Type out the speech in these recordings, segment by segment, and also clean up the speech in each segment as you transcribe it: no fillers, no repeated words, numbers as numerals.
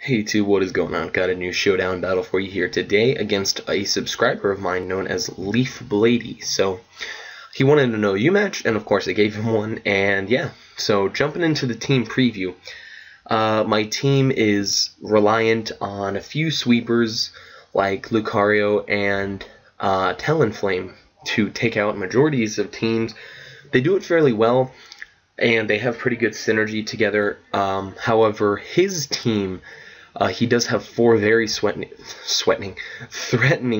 Hey YouTube, what is going on? Got a new Showdown battle for you here today against a subscriber of mine known as Leafbladie. So he wanted to know a match, and of course I gave him one, and yeah. So jumping into the team preview, my team is reliant on a few sweepers like Lucario and Talonflame to take out majorities of teams. They do it fairly well, and they have pretty good synergy together. However, his team, he does have four very threatening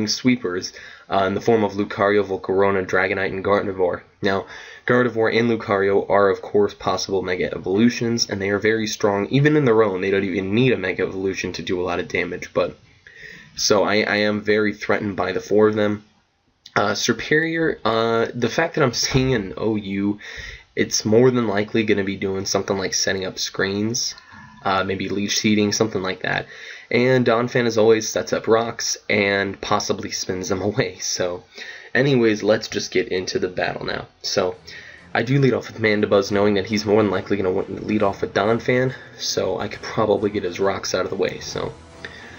sweepers in the form of Lucario, Volcarona, Dragonite, and Gardevoir. Now, Gardevoir and Lucario are, of course, possible Mega Evolutions, and they are very strong. Even in their own, they don't even need a Mega Evolution to do a lot of damage. But so I am very threatened by the four of them. Superior, the fact that I'm seeing an OU, it's more than likely going to be doing something like setting up screens, maybe leech seeding, something like that. And Donphan, as always, sets up rocks and possibly spins them away. So anyways, let's just get into the battle now. So I do lead off with Mandibuzz, knowing that he's more than likely going to lead off with Donphan, so I could probably get his rocks out of the way. So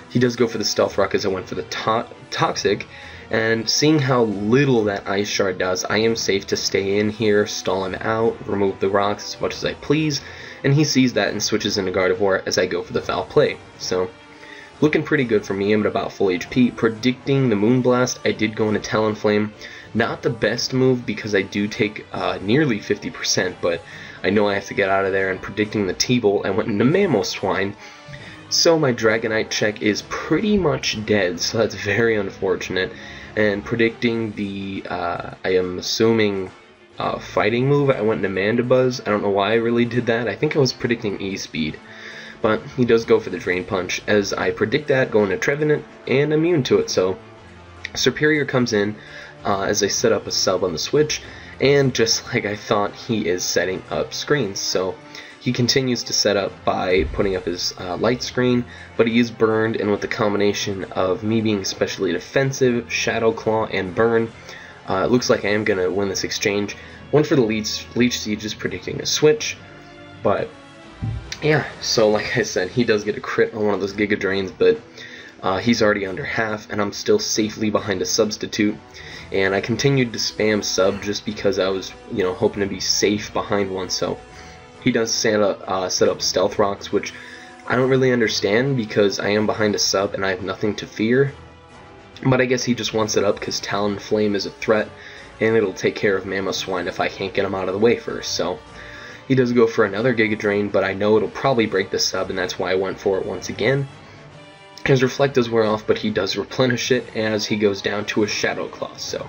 he does go for the Stealth Rock as I went for the Toxic. And seeing how little that Ice Shard does, I am safe to stay in here, stall him out, remove the rocks as much as I please, and he sees that and switches into Gardevoir as I go for the Foul Play. So, looking pretty good for me. I'm at about full HP. Predicting the Moonblast, I did go into Talonflame. Not the best move because I do take nearly 50%, but I know I have to get out of there, and predicting the T-Bolt, I went into Mamoswine. So my Dragonite check is pretty much dead, so that's very unfortunate. And predicting the, I am assuming, fighting move, I went into Mandibuzz. I don't know why I really did that. I think I was predicting E-Speed. But he does go for the Drain Punch, as I predict that, going to Trevenant, and immune to it. So Superior comes in as I set up a sub on the switch, and just like I thought, he is setting up screens. So he continues to set up by putting up his light screen, but he is burned, and with the combination of me being especially defensive, Shadow Claw, and Burn, it looks like I am going to win this exchange. Went for the Leech Seed, just predicting a switch, but yeah, so like I said, he does get a crit on one of those Giga Drains, but he's already under half, and I'm still safely behind a substitute. And I continued to spam sub just because I was, hoping to be safe behind one. So he does set up Stealth Rocks, which I don't really understand because I am behind a sub and I have nothing to fear. But I guess he just wants it up because Talonflame is a threat, and it'll take care of Mamoswine if I can't get him out of the way first. So he does go for another Giga Drain, but I know it'll probably break the sub, and that's why I went for it once again. His Reflect does wear off, but he does replenish it as he goes down to a Shadow Claw. So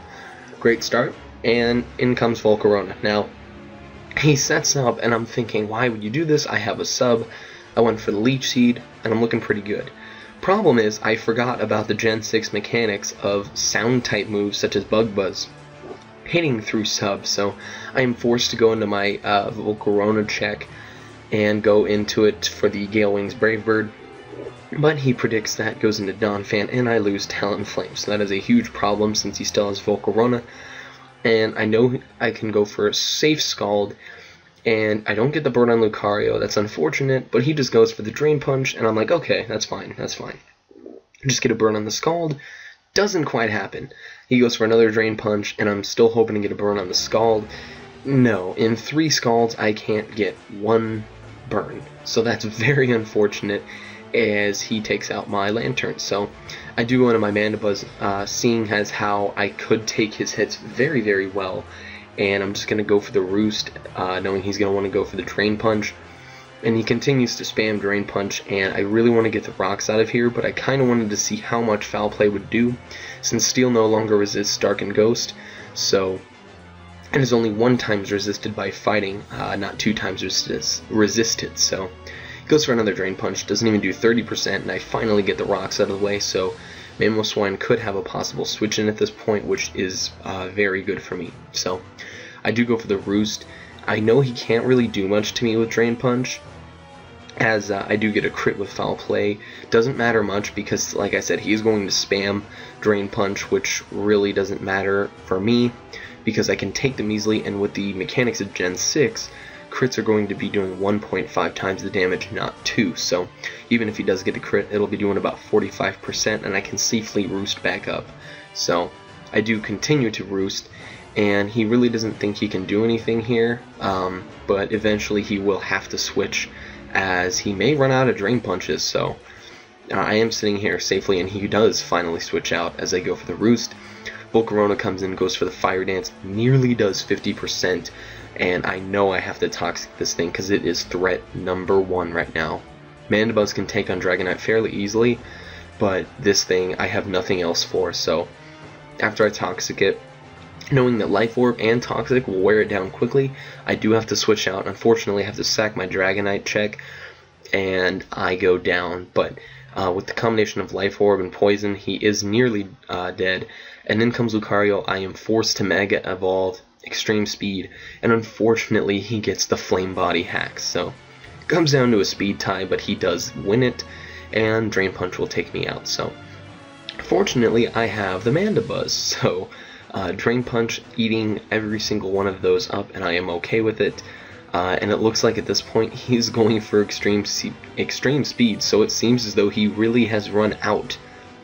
great start, and in comes Volcarona. Now, he sets up, and I'm thinking, why would you do this? I have a sub. I went for the Leech Seed, and I'm looking pretty good. Problem is, I forgot about the Gen 6 mechanics of sound-type moves such as Bug Buzz hitting through sub, so I am forced to go into my Volcarona check and go into it for the Gale Wings Brave Bird. But he predicts that, goes into Donphan, and I lose Talonflame, so that is a huge problem since he still has Volcarona. And I know I can go for a safe Scald, and I don't get the burn on Lucario. That's unfortunate, but he just goes for the Drain Punch, and I'm like, okay, that's fine, that's fine. Just get a burn on the Scald. Doesn't quite happen. He goes for another Drain Punch, and I'm still hoping to get a burn on the Scald. No, in 3 Scalds, I can't get 1 burn, so that's very unfortunate, as he takes out my Lantern. So I do go into my Mandibuzz, seeing as how I could take his hits very, very well, and I'm just going to go for the Roost, knowing he's going to want to go for the Drain Punch. And he continues to spam Drain Punch, and I really want to get the rocks out of here, but I kind of wanted to see how much Foul Play would do, since Steel no longer resists Dark and Ghost, so it is only 1 times resisted by fighting, not 2 times resisted, so he goes for another Drain Punch, doesn't even do 30%, and I finally get the rocks out of the way, so Mamoswine could have a possible switch in at this point, which is very good for me. So I do go for the Roost. I know he can't really do much to me with Drain Punch, as I do get a crit with Foul Play. Doesn't matter much because, like I said, he's going to spam Drain Punch, which really doesn't matter for me because I can take them easily, and with the mechanics of Gen 6, crits are going to be doing 1.5 times the damage, not 2. So even if he does get a crit, it'll be doing about 45%, and I can safely roost back up. So I do continue to roost, and he really doesn't think he can do anything here, but eventually he will have to switch, as he may run out of drain punches. So I am sitting here safely, and he does finally switch out as I go for the roost. Volcarona comes in, goes for the Fire Dance, nearly does 50%, and I know I have to Toxic this thing because it is threat number 1 right now. Mandibuzz can take on Dragonite fairly easily, but this thing I have nothing else for, so after I Toxic it, knowing that Life Orb and Toxic will wear it down quickly, I do have to switch out. Unfortunately, I have to sack my Dragonite check, and I go down, but with the combination of Life Orb and Poison, he is nearly dead. And then comes Lucario. I am forced to Mega Evolve Extreme Speed, and unfortunately he gets the Flame Body hack. So it comes down to a speed tie, but he does win it, and Drain Punch will take me out. So fortunately I have the Mandibuzz, so Drain Punch eating every single one of those up, and I am okay with it. And it looks like at this point he's going for extreme speed, so it seems as though he really has run out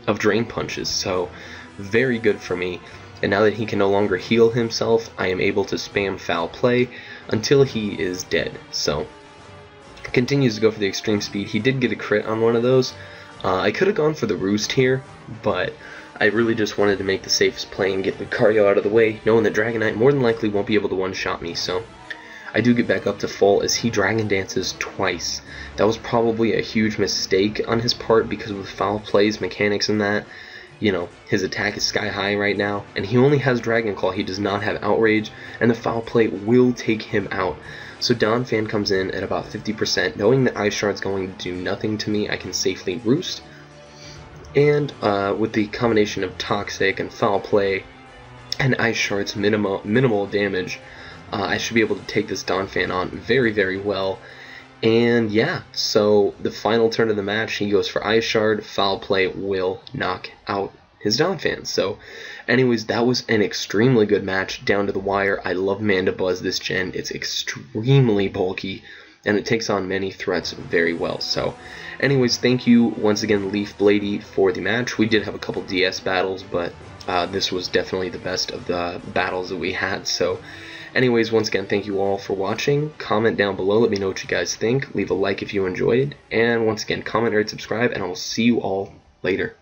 of Drain Punches, so very good for me. And now that he can no longer heal himself, I am able to spam Foul Play until he is dead. So continues to go for the extreme speed. He did get a crit on one of those. I could have gone for the roost here, but I really just wanted to make the safest play and get Lucario out of the way, knowing that Dragonite more than likely won't be able to one-shot me. So I do get back up to full as he Dragon Dances twice. That was probably a huge mistake on his part, because with Foul Play's mechanics and that, you know, his attack is sky high right now, and he only has Dragon Claw. He does not have Outrage, and the Foul Play will take him out. So Donphan comes in at about 50%, knowing that Ice Shard's going to do nothing to me. I can safely roost, and with the combination of Toxic and Foul Play and Ice Shard's minimal damage, I should be able to take this Donphan on very, very well. And yeah, so the final turn of the match, he goes for Ice Shard. Foul Play will knock out his Donphan. So anyways, that was an extremely good match down to the wire. I love Mandibuzz this gen. It's extremely bulky, and it takes on many threats very well. So anyways, thank you once again, Leafbladie, for the match. We did have a couple DS battles, but this was definitely the best of the battles that we had. So anyways, once again, thank you all for watching. Comment down below, let me know what you guys think. Leave a like if you enjoyed. And once again, comment, rate, subscribe, and I will see you all later.